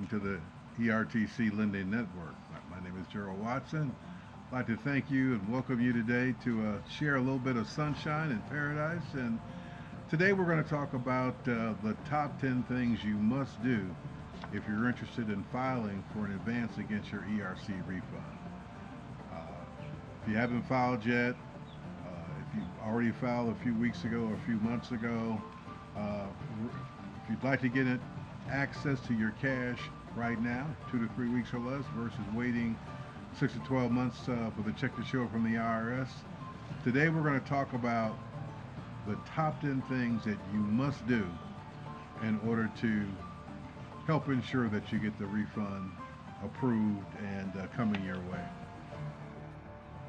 welcome to the ERTC Lending Network. My name is Gerald Watson. I'd like to thank you and welcome you today to share a little bit of sunshine and paradise. And today we're going to talk about the top 10 things you must do if you're interested in filing for an advance against your ERC refund. Uh, if you haven't filed yet, if you already filed a few weeks ago or a few months ago, uh, if you'd like to get access to your cash right now, 2 to 3 weeks or less, versus waiting 6 to 12 months for the check to show up from the IRS. Today we're going to talk about the top 10 things that you must do in order to help ensure that you get the refund approved and coming your way.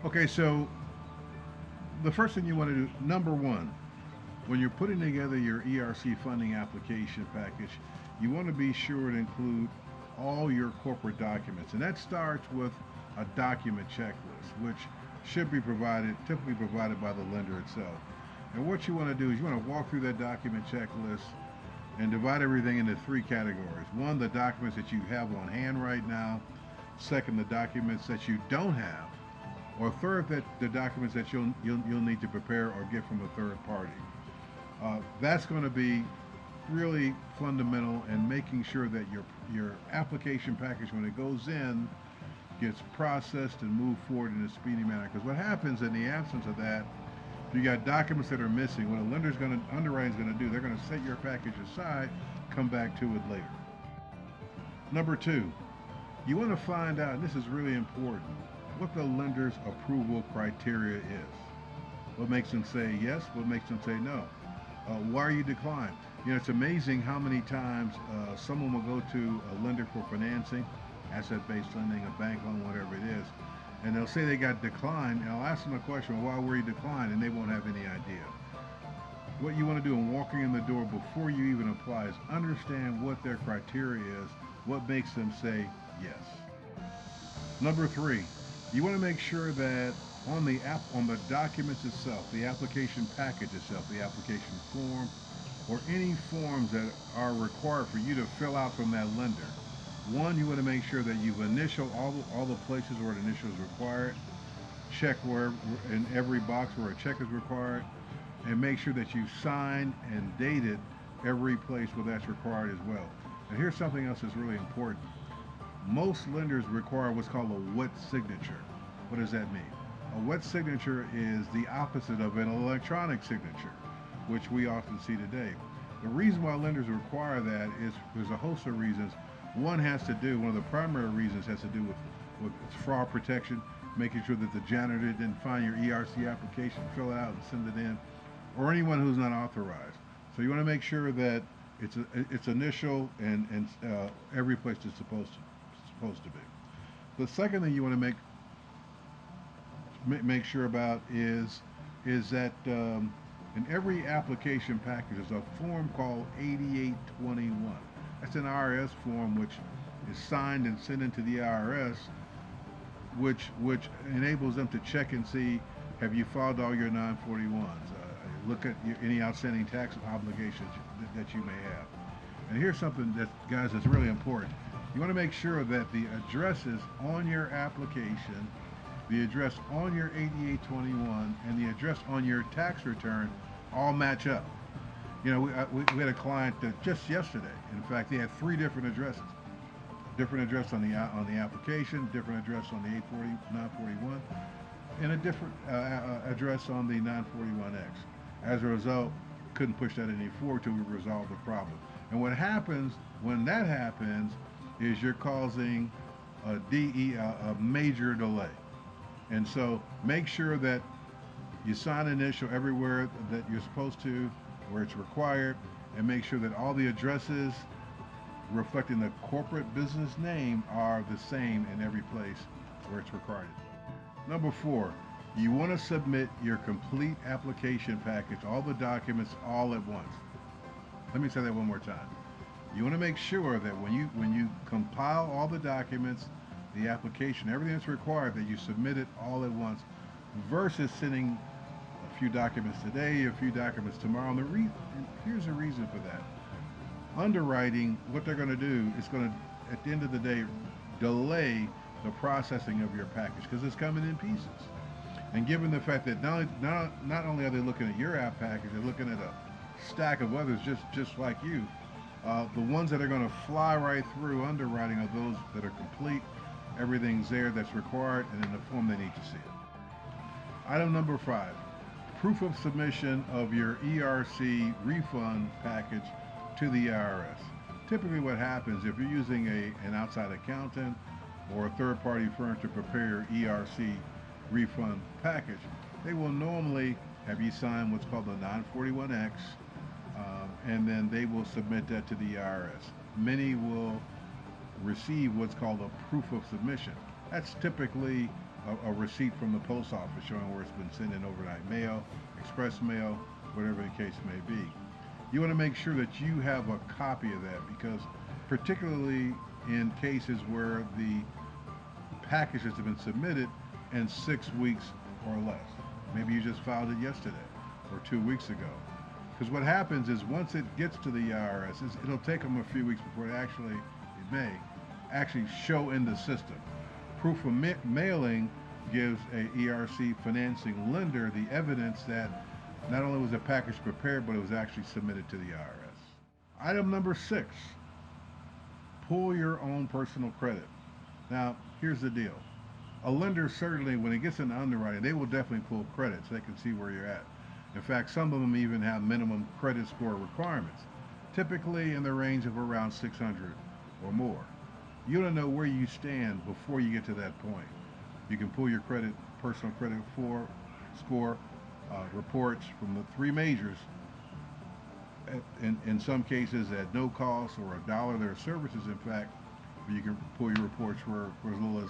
Okay, so the first thing you want to do, number one, when you're putting together your ERC funding application package, you want to be sure to include all your corporate documents. And that starts with a document checklist, which should be typically provided by the lender itself. And what you want to do is you want to walk through that document checklist and divide everything into three categories. One, the documents that you have on hand right now. Second, the documents that you don't have. Or third, that the documents that you'll need to prepare or get from a third party. That's going to be really fundamental in making sure that your application package, when it goes in, gets processed and moved forward in a speedy manner. Because what happens in the absence of that, if you got documents that are missing, what underwriting's going to do, they're going to set your package aside, come back to it later. Number two, you want to find out, and this is really important, what the lender's approval criteria is. What makes them say yes? What makes them say no? Why are you declined? You know, it's amazing how many times someone will go to a lender for financing, asset-based lending, a bank loan, whatever it is, and they'll say they got declined, and I'll ask them a question, well, why were you declined? And they won't have any idea. What you want to do in walking in the door before you even apply is understand what their criteria is, what makes them say yes. Number three, you want to make sure that on the documents itself, the application package itself, the application form, or any forms that are required for you to fill out from that lender. One, you want to make sure that you've initialed all the places where an initial is required, check where in every box where a check is required, and make sure that you sign and dated every place where that's required as well. And here's something else that's really important. Most lenders require what's called a wet signature. What does that mean? A wet signature is the opposite of an electronic signature, which we often see today. The reason why lenders require that is there's a host of reasons. One of the primary reasons has to do with fraud protection, making sure that the janitor didn't find your ERC application, fill it out and send it in, or anyone who's not authorized. So you want to make sure that it's initial and every place it's supposed to be. The second thing you want to make sure about is that in every application package there's a form called 8821. That's an IRS form which is signed and sent into the IRS, which enables them to check and see, have you filed all your 941s? Look at any outstanding tax obligations that you may have. And here's something that, guys, is really important. You want to make sure that the addresses on your application, the address on your 8821, and the address on your tax return all match up. You know, we had a client that just yesterday, in fact, they had three different addresses. Different address on the application, different address on the 941, and a different address on the 941X. As a result, couldn't push that any forward till we resolved the problem. And what happens when that happens is you're causing a major delay. And so make sure that you sign initial everywhere that you're supposed to, where it's required, and make sure that all the addresses reflecting the corporate business name are the same in every place where it's required. Number four, you want to submit your complete application package, all the documents, all at once. Let me say that one more time. You want to make sure that when you compile all the documents, the application, everything that's required, that you submit it all at once, versus sending a few documents today, a few documents tomorrow. And here's the reason for that. Underwriting, what they're going to do is going to at the end of the day, delay the processing of your package because it's coming in pieces. And given the fact that not only are they looking at your app package, they're looking at a stack of others just like you. The ones that are going to fly right through underwriting are those that are complete. Everything's there that's required and in the form they need to see it. Item number 5, proof of submission of your ERC refund package to the IRS. Typically what happens if you're using an outside accountant or a third-party firm to prepare your ERC refund package, they will normally have you sign what's called the 941X, and then they will submit that to the IRS. Many will receive what's called a proof of submission. That's typically a receipt from the post office showing where it's been sent in overnight mail, express mail, whatever the case may be. You want to make sure that you have a copy of that because particularly in cases where the package has been submitted in 6 weeks or less. Maybe you just filed it yesterday or 2 weeks ago. Because what happens is once it gets to the IRS, it'll take them a few weeks before it may actually show in the system. Proof of mailing gives a ERC financing lender the evidence that not only was the package prepared, but it was actually submitted to the IRS. Item number 6, pull your own personal credit. Now, here's the deal. A lender certainly, when it gets into underwriting, they will definitely pull credit so they can see where you're at. In fact, some of them even have minimum credit score requirements, typically in the range of around 600 or more. You want to know where you stand before you get to that point. You can pull your personal credit score reports from the 3 majors, in some cases at no cost or $1. There are services, in fact, where you can pull your reports for as little as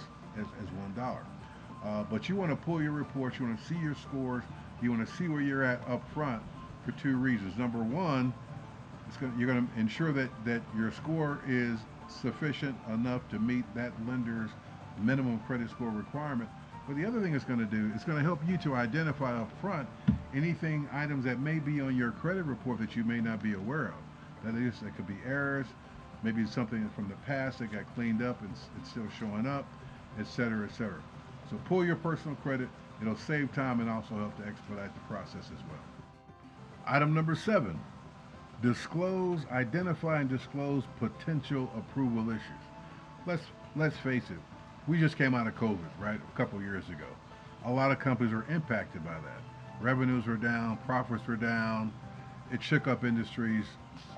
$1. But you want to pull your reports, you want to see your scores, you want to see where you're at up front for 2 reasons. Number 1, you're going to ensure that your score is sufficient enough to meet that lender's minimum credit score requirement. But the other thing it's going to do, it's going to help you to identify up front items that may be on your credit report that you may not be aware of. That could be errors, maybe something from the past that got cleaned up and it's still showing up, etc., etc. So pull your personal credit. It'll save time and also help to expedite the process as well. Item number 7, identify and disclose potential approval issues. Let's face it, we just came out of COVID, right? A couple years ago. A lot of companies were impacted by that. Revenues were down, profits were down. It shook up industries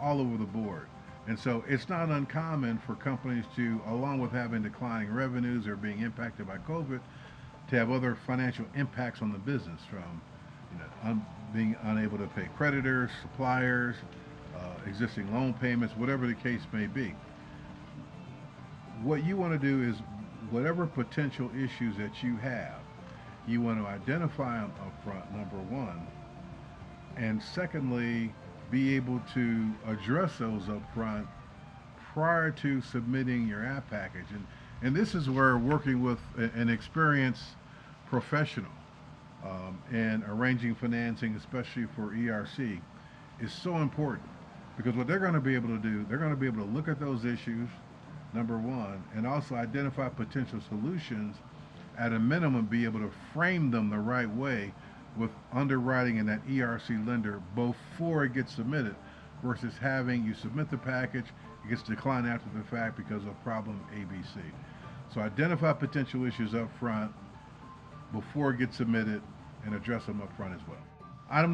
all over the board. And so it's not uncommon for companies to, along with having declining revenues or being impacted by COVID, to have other financial impacts on the business from being unable to pay creditors, suppliers, existing loan payments, whatever the case may be. What you want to do is whatever potential issues that you have, you want to identify them up front, number 1, and secondly, be able to address those up front prior to submitting your app package. And this is where working with an experienced professional and arranging financing, especially for ERC, is so important. Because what they're going to be able to do, they're going to be able to look at those issues, number 1, and also identify potential solutions, at a minimum be able to frame them the right way with underwriting and that ERC lender before it gets submitted versus having you submit the package, it gets declined after the fact because of problem ABC. So identify potential issues up front before it gets submitted and address them up front as well. Item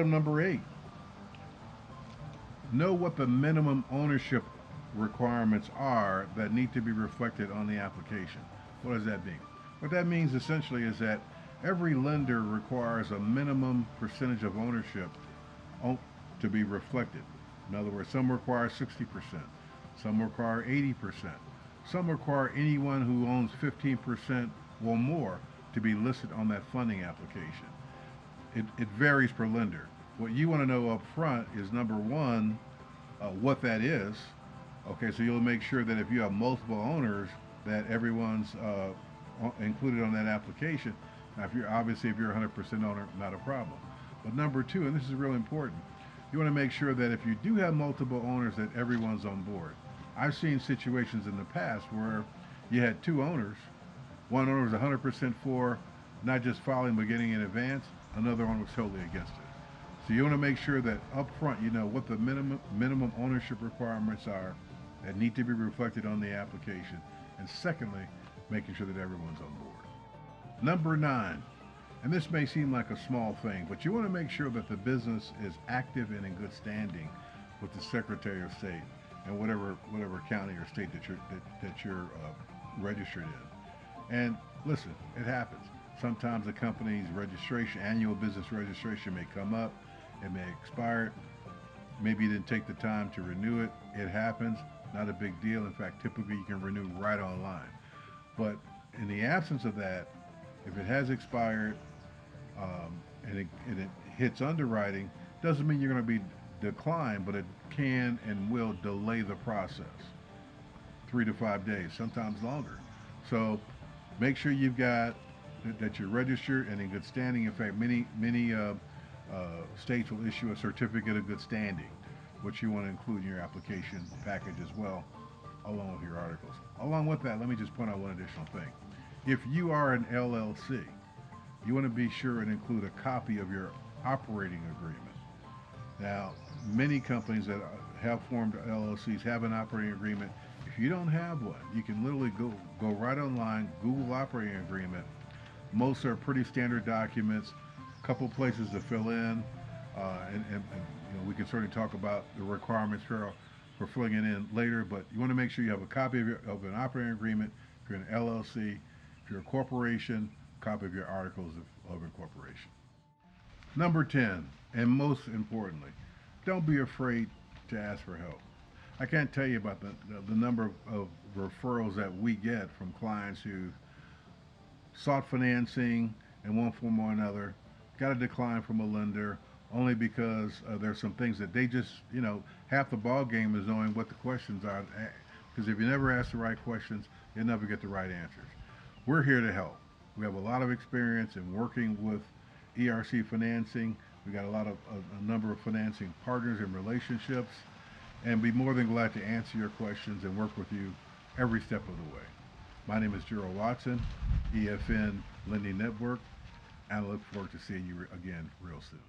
number 8. Know what the minimum ownership requirements are that need to be reflected on the application. What does that mean? What that means essentially is that every lender requires a minimum percentage of ownership to be reflected. In other words, some require 60%, some require 80%, some require anyone who owns 15% or more to be listed on that funding application. It varies per lender. What you want to know up front is, number 1, what that is. Okay, so you'll make sure that if you have multiple owners, that everyone's included on that application. Now, if you're 100% owner, not a problem. But number 2, and this is really important, you want to make sure that if you do have multiple owners, that everyone's on board. I've seen situations in the past where you had two owners. One owner was 100% for not just filing but getting in advance. Another one was totally against it. So you want to make sure that up front you know what the minimum ownership requirements are that need to be reflected on the application. And secondly, making sure that everyone's on board. Number 9, and this may seem like a small thing, but you want to make sure that the business is active and in good standing with the Secretary of State and whatever county or state that you're registered in. And listen, it happens. Sometimes the company's registration, annual business registration, may come up, it may expire. Maybe you didn't take the time to renew it. It happens. Not a big deal. In fact, typically you can renew right online. But in the absence of that, if it has expired and it hits underwriting, doesn't mean you're going to be declined, but it can and will delay the process 3 to 5 days, sometimes longer. So make sure you've got that you're registered and in good standing. In fact, many states will issue a certificate of good standing, which you want to include in your application package as well, along with your articles. Along with that, let me just point out one additional thing. If you are an LLC, you want to be sure and include a copy of your operating agreement. Now, many companies that have formed LLCs have an operating agreement. If you don't have one, you can literally go right online, Google operating agreement. Most are pretty standard documents, a couple places to fill in, and you know, we can certainly talk about the requirements for filling it in later, but you want to make sure you have a copy of an operating agreement. If you're an LLC, if you're a corporation, a copy of your articles of incorporation. Number 10, and most importantly, don't be afraid to ask for help. I can't tell you about the number of referrals that we get from clients who sought financing in one form or another, got a decline from a lender only because there's some things that they just, you know, half the ball game is knowing what the questions are. Because if you never ask the right questions, you'll never get the right answers. We're here to help. We have a lot of experience in working with ERC financing. We got a number of financing partners and relationships, and be more than glad to answer your questions and work with you every step of the way. My name is Gerald Watson, EFN Lending Network, and I look forward to seeing you again real soon.